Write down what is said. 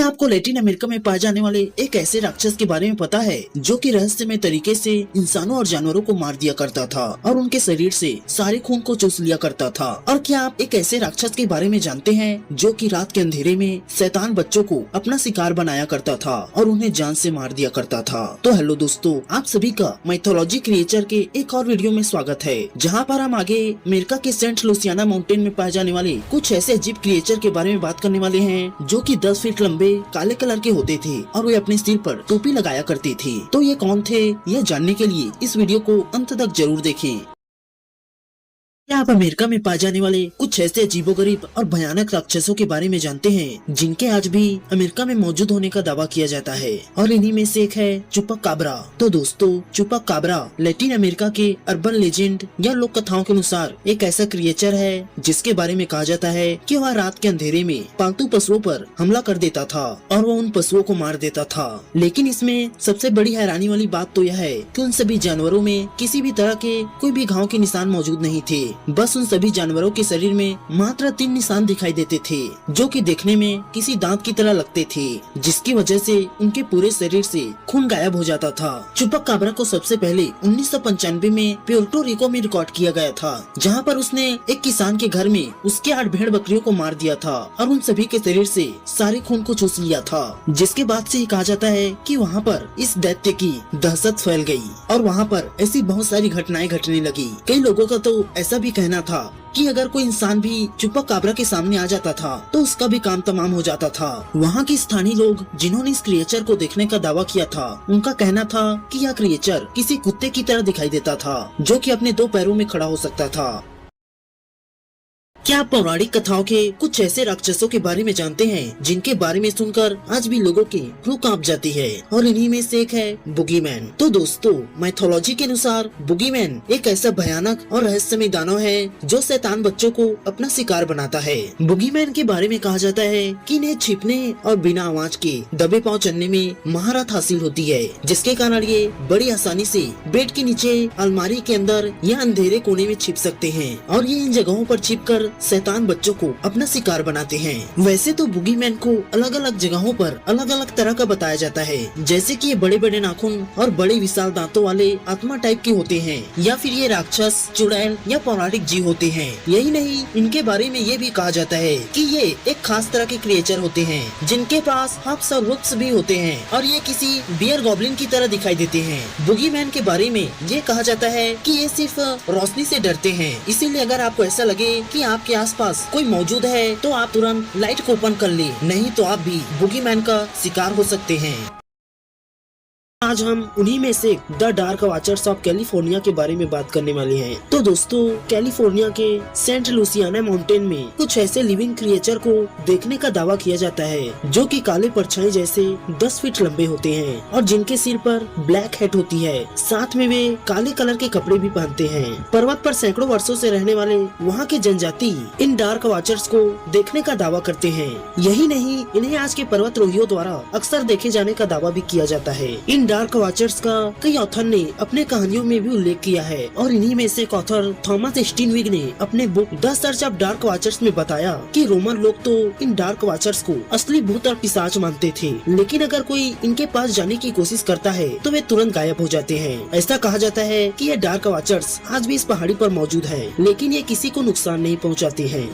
क्या आपको Latin America में पाए जाने वाले एक ऐसे राक्षस के बारे में पता है जो कि रहस्यमय तरीके से इंसानों और जानवरों को मार दिया करता था और उनके शरीर से सारे खून को चूस लिया करता था। और क्या आप एक ऐसे राक्षस के बारे में जानते हैं जो कि रात के अंधेरे में शैतान बच्चों को अपना शिकार बनाया करता था और उन्हें जान से मार दिया करता था। तो हेलो दोस्तों, आप सभी का माइथोलॉजी क्रिएचर के एक और वीडियो में स्वागत है, जहाँ पर हम आगे अमेरिका के सेंट लुसियाना माउंटेन में पाए जाने वाले कुछ ऐसे अजीब क्रिएचर के बारे में बात करने वाले हैं जो कि 10 फीट लंबे काले कलर के होते थे और वे अपने सिर पर टोपी लगाया करते थे। तो ये कौन थे, यह जानने के लिए इस वीडियो को अंत तक जरूर देखें। क्या आप अमेरिका में पाए जाने वाले कुछ ऐसे अजीबोगरीब और भयानक राक्षसों के बारे में जानते हैं जिनके आज भी अमेरिका में मौजूद होने का दावा किया जाता है, और इन्हीं में से एक है चुपाकाब्रा। तो दोस्तों, चुपाकाब्रा लैटिन अमेरिका के अर्बन लेजेंड या लोक कथाओं के अनुसार एक ऐसा क्रिएचर है जिसके बारे में कहा जाता है कि वह रात के अंधेरे में पालतू पशुओं पर हमला कर देता था और वह उन पशुओं को मार देता था। लेकिन इसमें सबसे बड़ी हैरानी वाली बात तो यह है कि उन सभी जानवरों में किसी भी तरह के कोई भी घाव के निशान मौजूद नहीं थे। बस उन सभी जानवरों के शरीर में मात्र 3 निशान दिखाई देते थे जो कि देखने में किसी दांत की तरह लगते थे, जिसकी वजह से उनके पूरे शरीर से खून गायब हो जाता था। चुपाकाब्रा को सबसे पहले 1995 में प्यूर्टो रिको में रिकॉर्ड किया गया था, जहां पर उसने एक किसान के घर में उसके 8 भेड़ बकरियों को मार दिया था और उन सभी के शरीर से सारे खून को चूस लिया था। जिसके बाद से कहा जाता है कि वहाँ पर इस दैत्य की दहशत फैल गई और वहाँ पर ऐसी बहुत सारी घटनाएं घटने लगी। कई लोगों का तो ऐसा भी कहना था कि अगर कोई इंसान भी चुपाकाब्रा के सामने आ जाता था तो उसका भी काम तमाम हो जाता था। वहाँ के स्थानीय लोग जिन्होंने इस क्रिएचर को देखने का दावा किया था, उनका कहना था कि यह क्रिएचर किसी कुत्ते की तरह दिखाई देता था जो कि अपने 2 पैरों में खड़ा हो सकता था। क्या आप पौराणिक कथाओं के कुछ ऐसे राक्षसों के बारे में जानते हैं जिनके बारे में सुनकर आज भी लोगों की रूह कांप जाती है, और इन्हीं में से एक है बुगीमैन। तो दोस्तों, माइथोलॉजी के अनुसार बुगीमैन एक ऐसा भयानक और रहस्यमय दानव है जो शैतान बच्चों को अपना शिकार बनाता है। बुगीमैन के बारे में कहा जाता है कि इन्हें छिपने और बिना आवाज के दबे पांव चलने में महारत हासिल होती है, जिसके कारण ये बड़ी आसानी से बेड के नीचे, अलमारी के अंदर या अंधेरे कोने में छिप सकते हैं और ये इन जगहों पर छिपकर शैतान बच्चों को अपना शिकार बनाते हैं। वैसे तो बुगीमैन को अलग अलग जगहों पर अलग अलग तरह का बताया जाता है, जैसे कि ये बड़े बड़े नाखून और बड़े विशाल दांतों वाले आत्मा टाइप के होते हैं, या फिर ये राक्षस, चुड़ैल या पौराणिक जीव होते हैं। यही नहीं, इनके बारे में ये भी कहा जाता है कि ये एक खास तरह के क्रिएचर होते हैं जिनके पास हब्स और वुड्स भी होते हैं और ये किसी बियर गॉब्लिन की तरह दिखाई देते हैं। बुगीमैन के बारे में ये कहा जाता है कि ये सिर्फ रोशनी से डरते हैं, इसीलिए अगर आपको ऐसा लगे कि आपके आसपास कोई मौजूद है तो आप तुरंत लाइट को ओपन कर ले, नहीं तो आप भी बुगीमैन का शिकार हो सकते हैं। आज हम उन्हीं में से the dark watchers of California के बारे में बात करने वाले हैं। तो दोस्तों, कैलिफोर्निया के सेंट लुसियाना माउंटेन में कुछ ऐसे लिविंग क्रिएचर को देखने का दावा किया जाता है जो कि काले परछाई जैसे 10 फीट लंबे होते हैं और जिनके सिर पर ब्लैक हैट होती है। साथ में वे काले कलर के कपड़े भी पहनते हैं। पर्वत पर सैकड़ों वर्षों से रहने वाले वहाँ के जनजाति इन डार्क वॉचर्स को देखने का दावा करते हैं। यही नहीं, इन्हें आज के पर्वतरोहियों द्वारा अक्सर देखे जाने का दावा भी किया जाता है। इन डार्क वॉचर्स का कई ऑथर ने अपने कहानियों में भी उल्लेख किया है, और इन्हीं में से एक ऑथर थॉमस स्टीनविग ने अपने book the search of dark watchers में बताया कि रोमन लोग तो इन डार्क वॉचर्स को असली भूत और पिशाच मानते थे, लेकिन अगर कोई इनके पास जाने की कोशिश करता है तो वे तुरंत गायब हो जाते हैं। ऐसा कहा जाता है कि ये डार्क वॉचर्स आज भी इस पहाड़ी पर मौजूद है, लेकिन ये किसी को नुकसान नहीं पहुँचाते हैं।